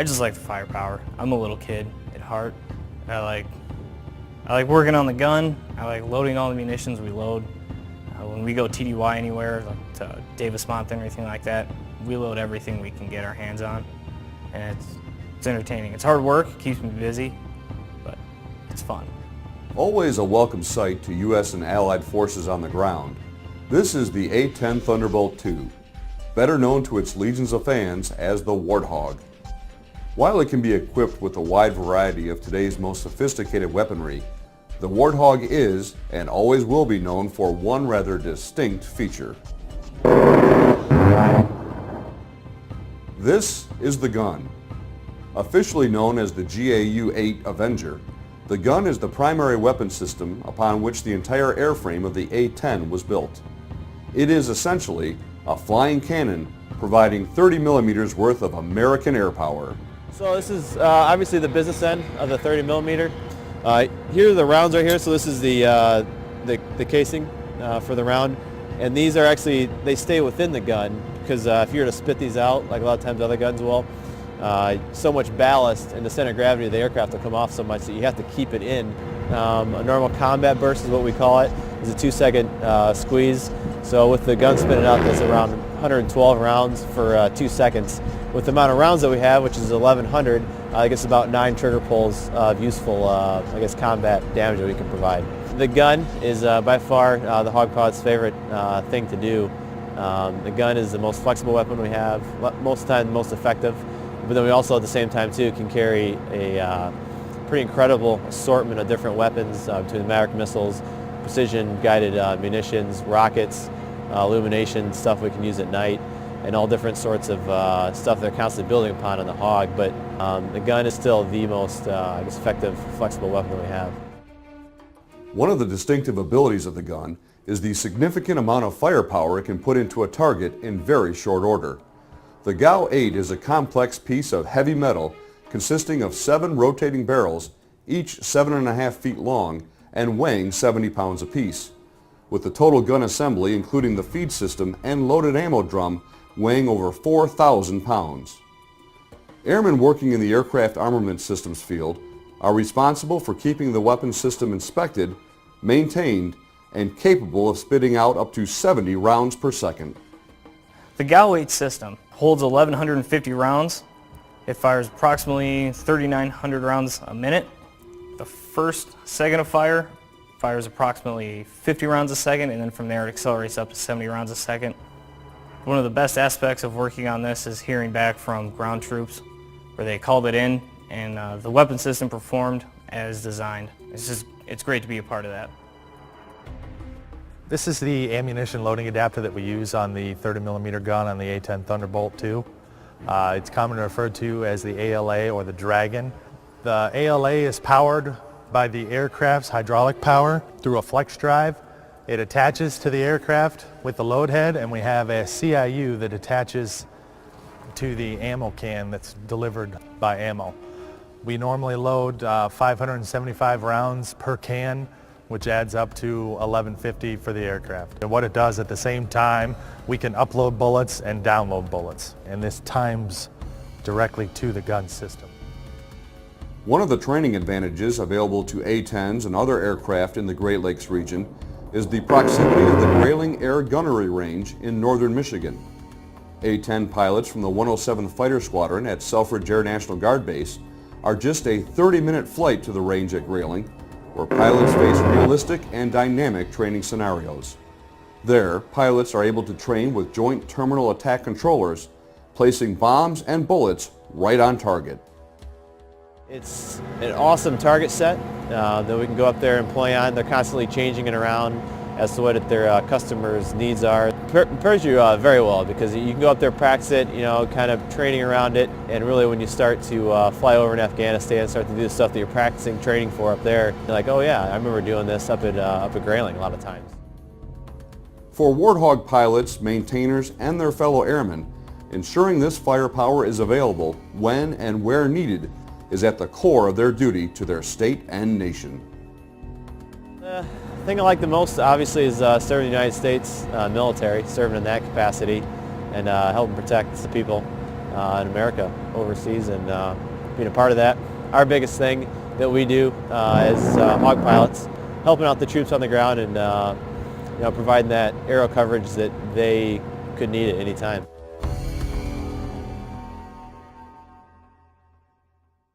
I just like the firepower. I'm a little kid at heart. I like working on the gun. I like loading all the munitions we load. When we go TDY anywhere, like to Davis Monthan or anything like that, we load everything we can get our hands on. And it's entertaining. It's hard work, it keeps me busy, but it's fun. Always a welcome sight to U.S. and Allied forces on the ground. This is the A-10 Thunderbolt II, better known to its legions of fans as the Warthog. While it can be equipped with a wide variety of today's most sophisticated weaponry, the Warthog is, and always will be, known for one rather distinct feature. This is the gun. Officially known as the GAU-8 Avenger, the gun is the primary weapon system upon which the entire airframe of the A-10 was built. It is essentially a flying cannon providing 30 millimeters worth of American air power. So this is obviously the business end of the 30 millimeter. Here are the rounds right here, so this is the casing for the round. And these are actually, they stay within the gun because if you were to spit these out, like a lot of times other guns will, so much ballast and the center of gravity of the aircraft will come off so much that you have to keep it in. A normal combat burst is what we call it. It's a 2-second squeeze. So with the gun spinning out, that's around 112 rounds for 2 seconds. With the amount of rounds that we have, which is 1,100, I guess about 9 trigger pulls of useful, combat damage that we can provide. The gun is by far the Hog Pod's favorite thing to do. The gun is the most flexible weapon we have, most of the time the most effective, but then we also at the same time too can carry a pretty incredible assortment of different weapons between the Maverick missiles, precision guided munitions, rockets, illumination, stuff we can use at night, and all different sorts of stuff they're constantly building upon in the Hog. But the gun is still the most effective, flexible weapon that we have. One of the distinctive abilities of the gun is the significant amount of firepower it can put into a target in very short order. The GAU-8 is a complex piece of heavy metal consisting of 7 rotating barrels, each 7.5 feet long and weighing 70 pounds apiece, with the total gun assembly, including the feed system and loaded ammo drum, weighing over 4,000 pounds. Airmen working in the aircraft armament systems field are responsible for keeping the weapon system inspected, maintained, and capable of spitting out up to 70 rounds per second. The GAU-8 system holds 1,150 rounds. It fires approximately 3,900 rounds a minute. The first second of fire fires approximately 50 rounds a second, and then from there it accelerates up to 70 rounds a second. One of the best aspects of working on this is hearing back from ground troops where they called it in and the weapon system performed as designed. It's great to be a part of that. This is the ammunition loading adapter that we use on the 30 millimeter gun on the A-10 Thunderbolt II. It's commonly referred to as the ALA or the Dragon. The ALA is powered by the aircraft's hydraulic power through a flex drive. It attaches to the aircraft with the load head, and we have a CIU that attaches to the ammo can that's delivered by ammo. We normally load 575 rounds per can, which adds up to 1,150 for the aircraft. And what it does at the same time, we can upload bullets and download bullets, and this times directly to the gun system. One of the training advantages available to A-10s and other aircraft in the Great Lakes region is the proximity of the Grayling Air Gunnery Range in northern Michigan. A-10 pilots from the 107th Fighter Squadron at Selfridge Air National Guard Base are just a 30-minute flight to the range at Grayling, where pilots face realistic and dynamic training scenarios. There, pilots are able to train with joint terminal attack controllers, placing bombs and bullets right on target. It's an awesome target set that we can go up there and play on. They're constantly changing it around as to what their customers' needs are. It prepares you very well because you can go up there, practice it, kind of training around it, and really when you start to fly over in Afghanistan, start to do the stuff that you're practicing training for up there, you're like, oh yeah, I remember doing this up at Grayling a lot of times. For Warthog pilots, maintainers, and their fellow airmen, ensuring this firepower is available when and where needed is at the core of their duty to their state and nation. The thing I like the most, obviously, is serving the United States military, serving in that capacity, and helping protect the people in America overseas, and being a part of that. Our biggest thing that we do as hawk pilots, helping out the troops on the ground and providing that aero coverage that they could need at any time.